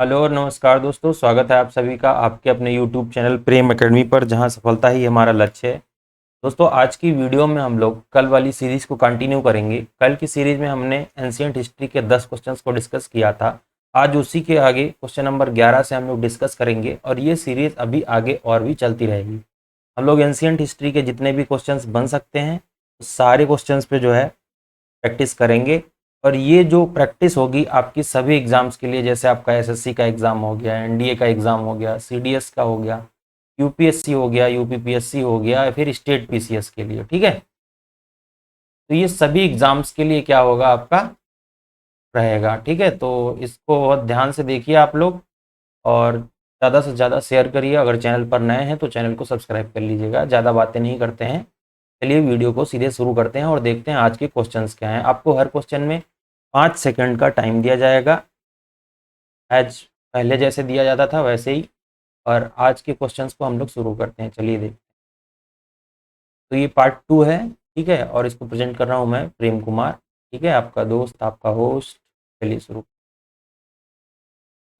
Hello और नमस्कार दोस्तों, स्वागत है आप सभी का आपके अपने YouTube चैनल प्रेम एकेडमी पर, जहां सफलता ही हमारा लक्ष्य है। दोस्तों, आज की वीडियो में हम लोग कल वाली सीरीज को कंटिन्यू करेंगे। कल की सीरीज में हमने एंशिएंट हिस्ट्री के 10 क्वेश्चंस को डिस्कस किया था। आज उसी के आगे क्वेश्चन नंबर 11 से हम लोग डिस्कस करेंगे और ये सीरीज अभी आगे और भी चलती रहेगी। हम लोग एंशिएंट हिस्ट्री के जितने भी क्वेश्चंस बन सकते हैं सारे क्वेश्चंस पे जो है प्रैक्टिस करेंगे। और ये जो प्रैक्टिस होगी आपकी सभी एग्जाम्स के लिए, जैसे आपका एसएससी का एग्ज़ाम हो गया, एनडीए का एग्ज़ाम हो गया, सीडीएस का हो गया, यूपीएससी हो गया, यूपीपीएससी हो गया, या फिर स्टेट पीसीएस के लिए। ठीक है, तो ये सभी एग्जाम्स के लिए क्या होगा आपका रहेगा। ठीक है, तो इसको बहुत ध्यान से देखिए आप लोग और ज़्यादा से ज़्यादा शेयर करिए। अगर चैनल पर नए हैं तो चैनल को सब्सक्राइब कर लीजिएगा। ज़्यादा बातें नहीं करते हैं, चलिए वीडियो को सीधे शुरू करते हैं और देखते हैं आज के क्वेश्चंस क्या हैं। आपको हर क्वेश्चन में 5 सेकंड का टाइम दिया जाएगा, एज पहले जैसे दिया जाता था वैसे ही। और आज के क्वेश्चंस को हम लोग शुरू करते हैं, चलिए देखते हैं। तो ये पार्ट 2 है, ठीक है, और इसको प्रेजेंट कर रहा हूँ मैं प्रेम कुमार, ठीक है, आपका दोस्त, आपका होस्ट। चलिए शुरू।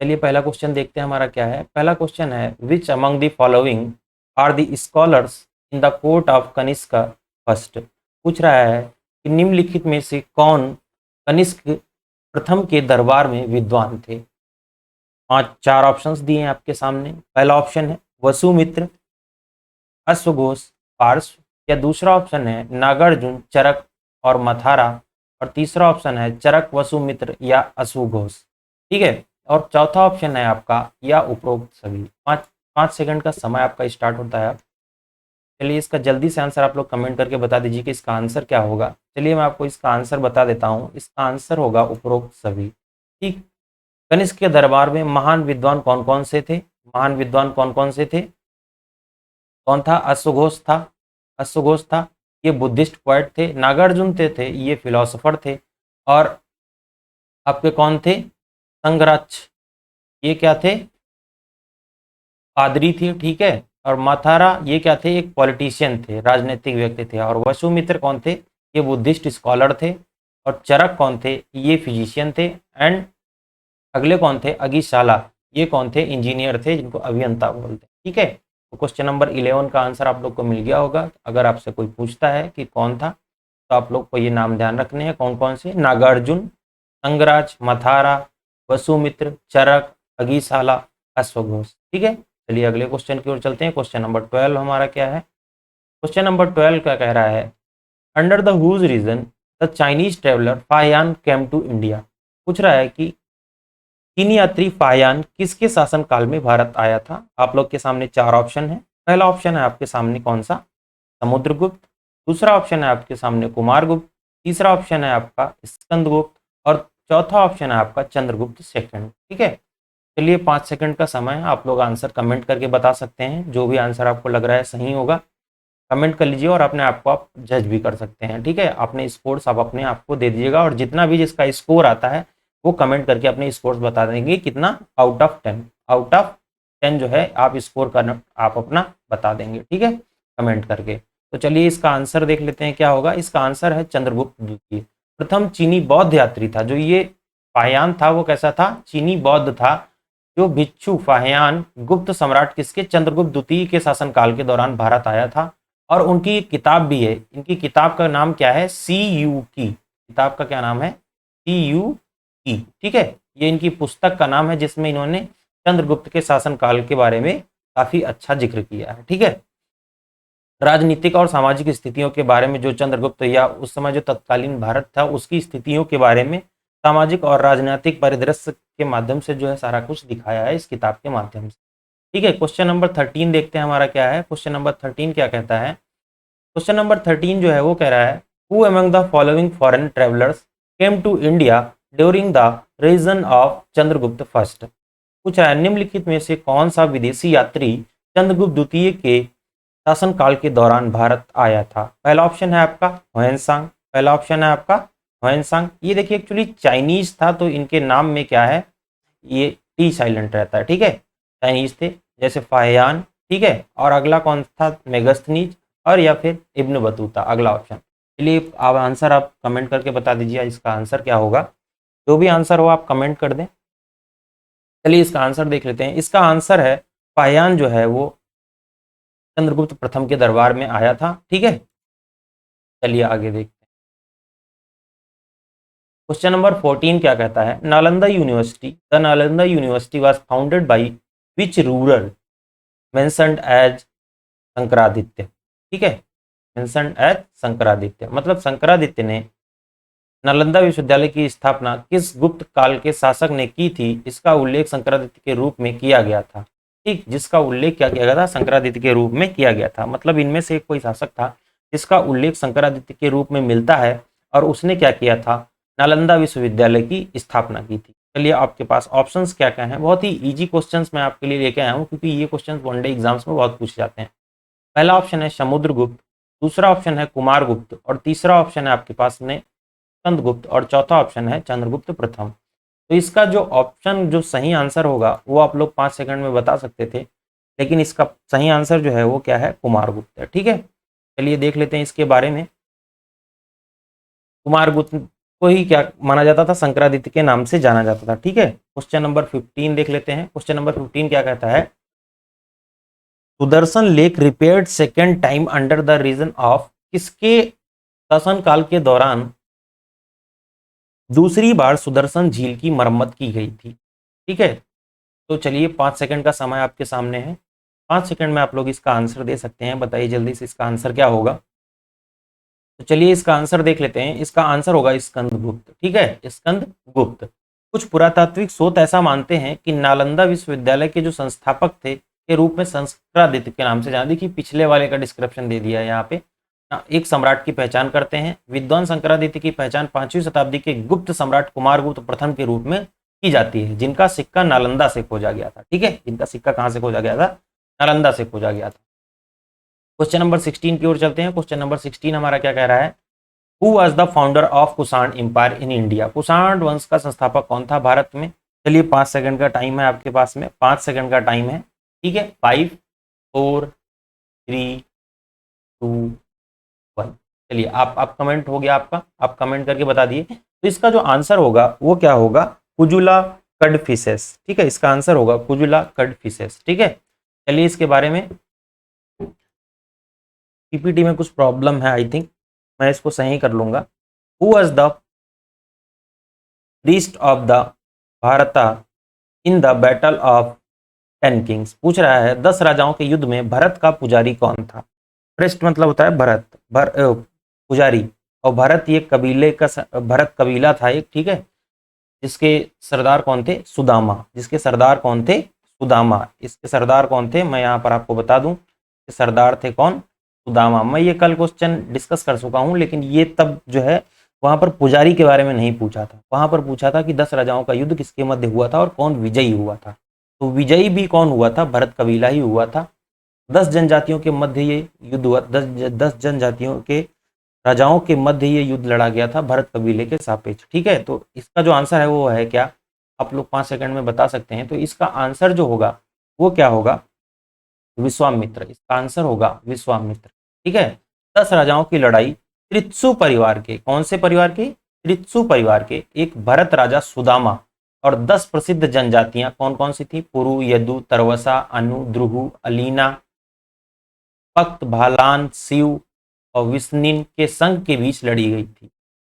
चलिए पहला क्वेश्चन देखते हैं हमारा क्या है। पहला क्वेश्चन है, which among the following are the scholars in the court of Kanishka first. पूछ रहा है कि निम्नलिखित में से कौन कनिष्क प्रथम के दरबार में विद्वान थे। चार ऑप्शंस दिए हैं आपके सामने। पहला ऑप्शन है वसुमित्र, अश्वघोष, पार्श्व, या दूसरा ऑप्शन है नागार्जुन, चरक और मथारा, और तीसरा ऑप्शन है चरक, वसुमित्र या अश्वघोष। ठीक है, और चौथा ऑप्शन है आपका या उपरोक्त सभी। 5 सेकंड का समय आपका स्टार्ट होता है। चलिए इसका जल्दी से आंसर आप लोग कमेंट करके बता दीजिए कि इसका आंसर क्या होगा। चलिए मैं आपको इसका आंसर बता देता हूँ। इसका आंसर होगा उपरोक्त सभी। ठीक, कनिष्क के दरबार में महान विद्वान कौन कौन से थे? महान विद्वान कौन कौन से थे? कौन था? अश्वघोष था, अश्वघोष था, ये बुद्धिस्ट पोएट थे। नागार्जुन थे, ये फिलोसोफर थे। और आपके कौन थे? संघराज, ये क्या थे? पादरी थे। ठीक है, और माथारा ये क्या थे? एक पॉलिटिशियन थे, राजनीतिक व्यक्ति थे। और वसुमित्र कौन थे? ये बुद्धिस्ट स्कॉलर थे। और चरक कौन थे? ये फिजिशियन थे। एंड अगले कौन थे? अगिशाला, ये कौन थे? इंजीनियर थे, जिनको अभियंता बोलते हैं। ठीक है, तो क्वेश्चन नंबर 11 का आंसर आप लोग को मिल गया होगा। अगर आपसे कोई पूछता है कि कौन था, तो आप लोग को ये नाम ध्यान रखने हैं कौन कौन से। नागार्जुन, संगराज, मथारा, वसुमित्र, चरक, अगिशाला, अश्वघोष। ठीक है, चलिए अगले क्वेश्चन की ओर चलते हैं। क्वेश्चन नंबर 12 हमारा क्या है? क्वेश्चन नंबर 12 क्या कह रहा है? Under the whose reign the Chinese traveller Fahien came to India. पूछ रहा है कि चीनी यात्री फाहियान किसके शासन काल में भारत आया था? आप लोग के सामने चार ऑप्शन है। पहला ऑप्शन है आपके सामने कौन सा? समुद्रगुप्त। दूसरा ऑप्शन है आपके सामने कुमारगुप्त। तीसरा ऑप्शन है आपका स्कंदगुप्त। और चौथा ऑप्शन है आपका चंद्रगुप्त सेकंड। ठीक है, चलिए 5 सेकंड का समय है। आप लोग आंसर कमेंट करके बता सकते हैं। जो भी आंसर आपको लग रहा है सही होगा कमेंट कर लीजिए, और अपने आप को आप जज भी कर सकते हैं। ठीक है, अपने स्कोर्स आप अपने आप को दे दीजिएगा, और जितना भी जिसका स्कोर आता है वो कमेंट करके अपने स्कोर्स बता देंगे कितना आउट ऑफ 10। आउट ऑफ 10 जो है आप स्कोर करना आप अपना बता देंगे। ठीक है, कमेंट करके। तो चलिए इसका आंसर देख लेते हैं क्या होगा। इसका आंसर है चंद्रगुप्त द्वितीय। प्रथम चीनी बौद्ध यात्री था जो ये फाहियान था। वो कैसा था? चीनी बौद्ध था। जो भिक्षु फाहियान गुप्त सम्राट किसके? चंद्रगुप्त द्वितीय के शासनकाल के दौरान भारत आया था। और उनकी एक किताब भी है। इनकी किताब का नाम क्या है? सी यू की। किताब का क्या नाम है? सी यू की। ठीक है, ये इनकी पुस्तक का नाम है जिसमें इन्होंने चंद्रगुप्त के शासनकाल के बारे में काफी अच्छा जिक्र किया है। ठीक है, राजनीतिक और सामाजिक स्थितियों के बारे में जो चंद्रगुप्त या उस समय जो तत्कालीन भारत था उसकी स्थितियों के बारे में सामाजिक और राजनीतिक परिदृश्य के माध्यम से जो है सारा कुछ दिखाया है इस किताब के माध्यम से। ठीक है, क्वेश्चन नंबर 13 देखते हैं हमारा क्या है। क्वेश्चन नंबर 13 क्या कहता है? क्वेश्चन नंबर 13 जो है वो कह रहा है, who among the following foreign travellers came to India during the reign of Chandragupta first. पूछ रहा है निम्नलिखित में से कौन सा विदेशी यात्री चंद्रगुप्त द्वितीय के शासनकाल के दौरान भारत आया था? पहला ऑप्शन है आपका ह्वेनसांग। पहला ऑप्शन है आपका ह्वेनसांग। ये देखिए एक्चुअली चाइनीज था तो इनके नाम में क्या है? ये टी साइलेंट रहता है। ठीक है, चाइनीज थे जैसे फाहियान। ठीक है, और अगला कौन था? मेगस्थनीज और या फिर इब्न बतूता, अगला ऑप्शन। चलिए आप आंसर आप कमेंट करके बता दीजिए इसका आंसर क्या होगा। जो भी आंसर हो आप कमेंट कर दें। चलिए इसका आंसर देख लेते हैं। इसका आंसर है फाहियान जो है वो चंद्रगुप्त प्रथम के दरबार में आया था। ठीक है, चलिए आगे देखते हैं। क्वेश्चन नंबर 14 क्या कहता है, Nalanda university, the Nalanda university was founded by which ruler mentioned as Shankaraditya. ठीक है, मेंशन्ड एज शंकरादित्य, मतलब शंकरादित्य ने नालंदा विश्वविद्यालय की स्थापना किस गुप्त काल के शासक ने की थी, इसका उल्लेख शंकरादित्य के रूप में किया गया था। ठीक, जिसका उल्लेख क्या किया गया था, शंकरादित्य के रूप में किया गया था, मतलब इनमें से कोई शासक था जिसका उल्लेख शंकरादित्य के रूप में मिलता है और उसने क्या किया था, नालंदा विश्वविद्यालय की स्थापना की थी। चलिए आपके पास ऑप्शंस क्या क्या हैं, बहुत ही इजी क्वेश्चंस मैं आपके लिए लेके आया हूँ क्योंकि ये क्वेश्चंस वनडे एग्जाम्स में बहुत पूछे जाते हैं। पहला ऑप्शन है समुद्रगुप्त, दूसरा ऑप्शन है कुमारगुप्त और तीसरा ऑप्शन है आपके पास में स्कंदगुप्त और चौथा ऑप्शन है चंद्रगुप्त प्रथम। तो इसका जो ऑप्शन जो सही आंसर होगा वो आप लोग 5 सेकंड में बता सकते थे, लेकिन इसका सही आंसर जो है वो क्या है, कुमारगुप्त है। ठीक है, चलिए देख लेते हैं इसके बारे में। कुमारगुप्त को ही क्या माना जाता था, शंकरादित्य के नाम से जाना जाता था। ठीक है, क्वेश्चन नंबर 15 देख लेते हैं। क्वेश्चन नंबर 15 क्या कहता है, Sudarshan lake repaired second time under the reign of, किसके शासन काल के दौरान दूसरी बार सुदर्शन झील की मरम्मत की गई थी। ठीक है, तो चलिए 5 सेकंड का समय आपके सामने है, 5 सेकंड में आप लोग इसका आंसर दे सकते हैं। बताइए जल्दी से इसका आंसर क्या होगा। तो चलिए इसका आंसर देख लेते हैं। इसका आंसर होगा स्कंदगुप्त। ठीक है, स्कंदगुप्त। कुछ पुरातात्विक स्रोत ऐसा मानते हैं कि नालंदा विश्वविद्यालय के जो संस्थापक थे के रूप में शंकरादित्य के नाम से जाना। देखिए पिछले वाले का डिस्क्रिप्शन दे दिया है यहाँ पे। एक सम्राट की पहचान करते हैं, विद्वान शंकरादित्य की पहचान 5वीं शताब्दी के गुप्त सम्राट कुमारगुप्त प्रथम के रूप में की जाती है, जिनका सिक्का नालंदा से खोजा गया था। ठीक है, जिनका सिक्का कहाँ से खोजा गया था, नालंदा से खोजा गया था। क्वेश्चन नंबर 16 की ओर चलते हैं। क्वेश्चन नंबर 16 हमारा क्या कह रहा है, who was the founder of Kushan empire in India. Kushan वंश का संस्थापक कौन था भारत में। चलिए 5 सेकंड का टाइम है आपके पास में, 5 सेकंड का टाइम है। ठीक है, 5 4 3 2 1। चलिए आप कमेंट हो गया आपका, आप कमेंट करके बता दिए। तो इसका जो आंसर होगा वो क्या होगा, कुजुला कड़फिशेस। ठीक है, इसका आंसर होगा कुजुला कड़फिशेस। ठीक है, चलिए इसके बारे में, पीपीटी में कुछ प्रॉब्लम है, आई थिंक मैं इसको सही कर लूंगा। Who was the priest of the Bharata in the battle of 10 kings. पूछ रहा है 10 राजाओं के युद्ध में भरत का पुजारी कौन था। प्रेस्ट मतलब होता है भरत, पुजारी, और भरत ये कबीले का, भरत कबीला था एक। ठीक है, जिसके सरदार कौन थे, सुदामा। जिसके सरदार कौन थे, सुदामा। इसके सरदार कौन थे, मैं यहाँ पर आपको बता दूं, सरदार थे कौन, सुदामा। मैं ये कल क्वेश्चन डिस्कस कर चुका हूँ, लेकिन ये तब जो है वहां पर पुजारी के बारे में नहीं पूछा था। वहां पर पूछा था कि 10 राजाओं का युद्ध किसके मध्य हुआ था और कौन विजयी हुआ था। तो विजयी भी कौन हुआ था, भरत कबीला ही हुआ था। 10 जनजातियों के मध्य ये युद्ध हुआ, 10 जनजातियों के राजाओं के मध्य ये युद्ध लड़ा गया था भरत कबीले के सापेक्ष। ठीक है, तो इसका जो आंसर है वो है क्या, आप लोग 5 सेकंड में बता सकते हैं। तो इसका आंसर जो होगा वो क्या होगा, विश्वामित्र। इसका आंसर होगा विश्वामित्र। ठीक है, 10 राजाओं की लड़ाई त्रित्सु परिवार के, कौन से परिवार के, त्रित्सु परिवार के एक भरत राजा सुदामा और 10 प्रसिद्ध जनजातियां कौन कौन सी थी, पुरु, यदु, तरवसा, अनु, द्रुहु, अलीना, पक्त, भालान, शिव और विष्णिन के संघ के बीच लड़ी गई थी।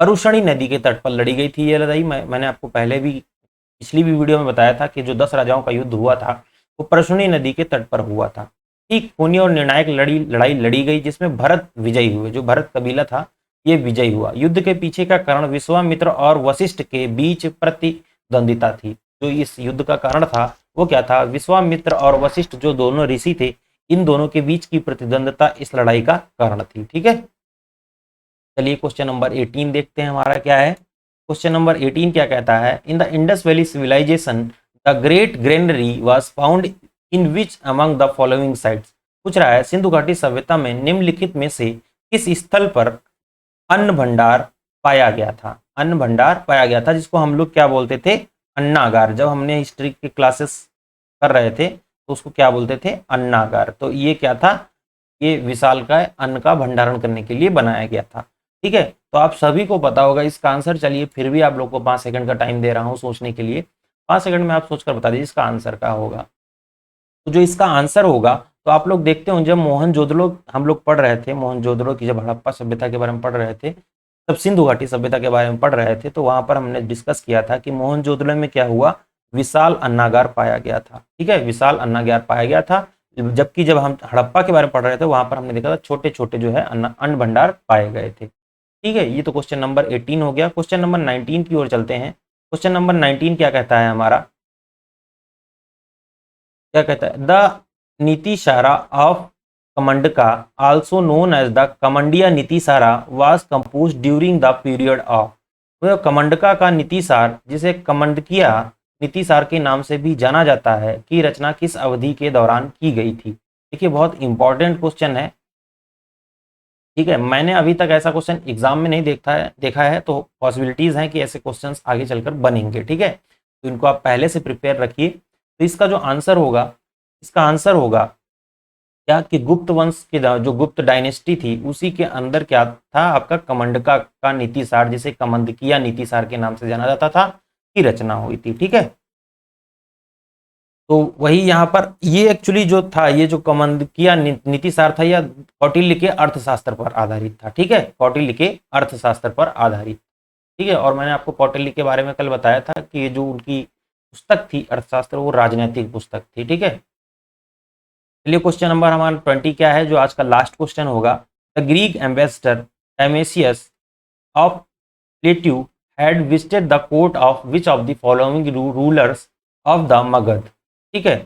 परुषणी नदी के तट पर लड़ी गई थी ये लड़ाई। मैंने आपको पहले भी पिछली भी वीडियो में बताया था कि जो 10 राजाओं का युद्ध हुआ था वो परुषणी नदी के तट पर हुआ था। ठीक, खूनी और निर्णायक लड़ाई लड़ी गई जिसमें भरत विजयी हुए। जो भरत कबीला था ये विजयी हुआ। युद्ध के पीछे का कारण विश्वामित्र और वशिष्ठ के बीच प्रतिद्वंदिता थी। जो इस युद्ध का कारण था वो क्या था, विश्वामित्र और वशिष्ठ जो दोनों ऋषि थे, इन दोनों के बीच की प्रतिद्वंदता इस लड़ाई का कारण थी। ठीक है, चलिए क्वेश्चन नंबर 18 देखते हैं हमारा क्या है। क्वेश्चन नंबर 18 क्या कहता है, in the Indus valley civilization the great granary was found in which among the following sites. पूछ रहा है सिंधु घाटी सभ्यता में निम्नलिखित में से किस स्थल पर अन्न भंडार पाया गया था। अन्न भंडार पाया गया था जिसको हम लोग क्या बोलते थे, अन्नागार। जब हमने हिस्ट्री के क्लासेस कर रहे थे तो उसको क्या बोलते थे, अन्नागार। तो ये क्या था, ये विशाल का अन्न का भंडारण करने के लिए बनाया गया था। ठीक है, तो आप सभी को पता होगा इसका आंसर। चलिए फिर भी आप लोग को 5 सेकंड का टाइम दे रहा हूँ सोचने के लिए। 5 सेकंड में आप सोचकर बता दीजिए इसका आंसर क्या होगा। तो जो इसका आंसर होगा, तो आप लोग देखते हो जब मोहनजोदड़ो हम लोग पढ़ रहे थे, मोहनजोदड़ो की जब हड़प्पा सभ्यता के बारे में पढ़ रहे थे, तब सिंधु घाटी सभ्यता के बारे में पढ़ रहे थे, तो वहां पर हमने डिस्कस किया था कि मोहनजोदड़ो में क्या हुआ, विशाल अन्नागार पाया गया था। ठीक है, विशाल अन्नागार पाया गया था, जबकि जब हम हड़प्पा के बारे में पढ़ रहे थे वहां पर हमने देखा था छोटे छोटे जो है अन्न भंडार पाए गए थे। ठीक है, ये तो क्वेश्चन नंबर 18 हो गया। क्वेश्चन नंबर 19 की ओर चलते हैं। क्वेश्चन नंबर 19 क्या कहता है हमारा, क्या कहता है, the Nitisara of Kamandaka also known as the Kamandakiya Nitisara was compose during the period of. Kamandaka का नीतिसार, जिसे कमंडकिया नीतिसार के नाम से भी जाना जाता है, की रचना किस अवधि के दौरान की गई थी। देखिए बहुत इंपॉर्टेंट क्वेश्चन है। ठीक है, मैंने अभी तक ऐसा क्वेश्चन एग्जाम में नहीं देखा है, तो पॉसिबिलिटीज हैं कि ऐसे क्वेश्चंस आगे चलकर बनेंगे। ठीक है, तो इनको आप पहले से प्रिपेयर रखिए। तो इसका जो आंसर होगा, इसका आंसर होगा क्या कि गुप्त वंश की जो गुप्त डायनेस्टी थी उसी के अंदर क्या था, आपका कमंडका का नीतिसार, जिसे कमंडकिया नीतिसार के नाम से जाना जाता था, की रचना हुई थी। ठीक है, तो वही यहाँ पर ये एक्चुअली जो था, ये जो कमंडकिया नीतिसार था, यह कौटिल्य के अर्थशास्त्र पर आधारित था। ठीक है, कौटिल्य के अर्थशास्त्र पर आधारित। ठीक है, और मैंने आपको कौटिल्य के बारे में कल बताया था कि ये जो उनकी पुस्तक थी अर्थशास्त्र, वो राजनैतिक पुस्तक थी। ठीक है, चलिए क्वेश्चन नंबर हमारा 20 क्या है, जो आज का लास्ट क्वेश्चन होगा। The Greek ambassador Timesius of Plataea had visited the court of which of the following rulers of the Magadha. ठीक है,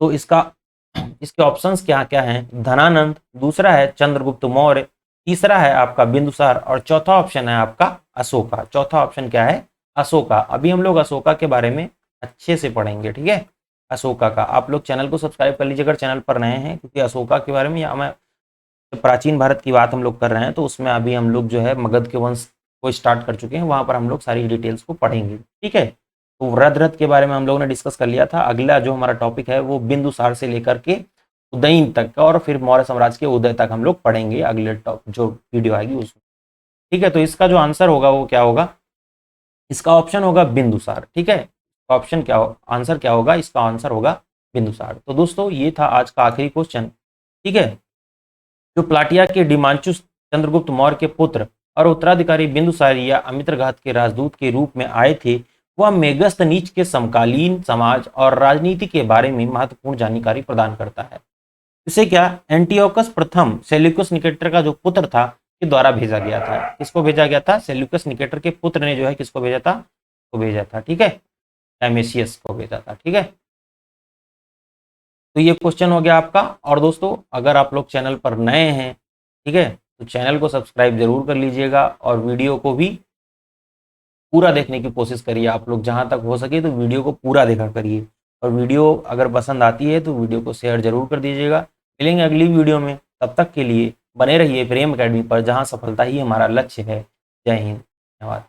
तो इसके ऑप्शंस क्या क्या हैं, धनानंद, दूसरा है चंद्रगुप्त मौर्य, तीसरा है आपका बिंदुसार, और चौथा ऑप्शन है आपका अशोका। चौथा ऑप्शन क्या है, अशोका। अभी हम लोग अशोका के बारे में अच्छे से पढ़ेंगे। ठीक है, अशोका का आप लोग चैनल को सब्सक्राइब कर लीजिए अगर चैनल पर नए हैं, क्योंकि अशोका के बारे में, या मैं प्राचीन भारत की बात हम लोग कर रहे हैं, तो उसमें अभी हम लोग जो है मगध के वंश को स्टार्ट कर चुके हैं, वहां पर हम लोग सारी डिटेल्स को पढ़ेंगे। ठीक है, तो रथ के बारे में हम लोगों ने डिस्कस कर लिया था। अगला जो हमारा टॉपिक है वो बिंदुसार से लेकर के उदयन तक का, और फिर मौर्य साम्राज्य के उदय तक हम लोग पढ़ेंगे अगले जो वीडियो आएगी उसमें। ठीक है, तो इसका जो आंसर होगा वो क्या होगा, इसका ऑप्शन होगा बिंदुसार। ठीक है, ऑप्शन क्या आंसर क्या होगा, इसका आंसर होगा बिंदुसार। तो दोस्तों ये था आज का आखिरी क्वेश्चन। ठीक है, जो प्लाटिया के डिमांचु चंद्रगुप्त मौर्य के पुत्र और उत्तराधिकारी बिंदुसार या अमित्रघात के राजदूत के रूप में आए थे, वह मेगस्त नीच के समकालीन समाज और राजनीति के बारे में महत्वपूर्ण जानकारी प्रदान करता है। इसे क्या, एंटियोकस प्रथम सेल्यूकस निकेटर का जो पुत्र था के द्वारा भेजा गया था। किसको भेजा गया था, सेल्यूकस निकेटर के पुत्र ने जो है किसको भेजा था, को भेजा था। ठीक है, टाइमेसियस को भेजा था। ठीक है, तो ये क्वेश्चन हो गया आपका। और दोस्तों अगर आप लोग चैनल पर नए हैं, ठीक है, तो चैनल को सब्सक्राइब जरूर कर लीजिएगा, और वीडियो को भी पूरा देखने की कोशिश करिए। आप लोग जहां तक हो सके तो वीडियो को पूरा देखा करिए, और वीडियो अगर पसंद आती है तो वीडियो को शेयर जरूर कर दीजिएगा। मिलेंगे अगली वीडियो में, तब तक के लिए बने रहिए प्रेम अकेडमी पर, जहां सफलता ही हमारा लक्ष्य है। जय हिंद, धन्यवाद।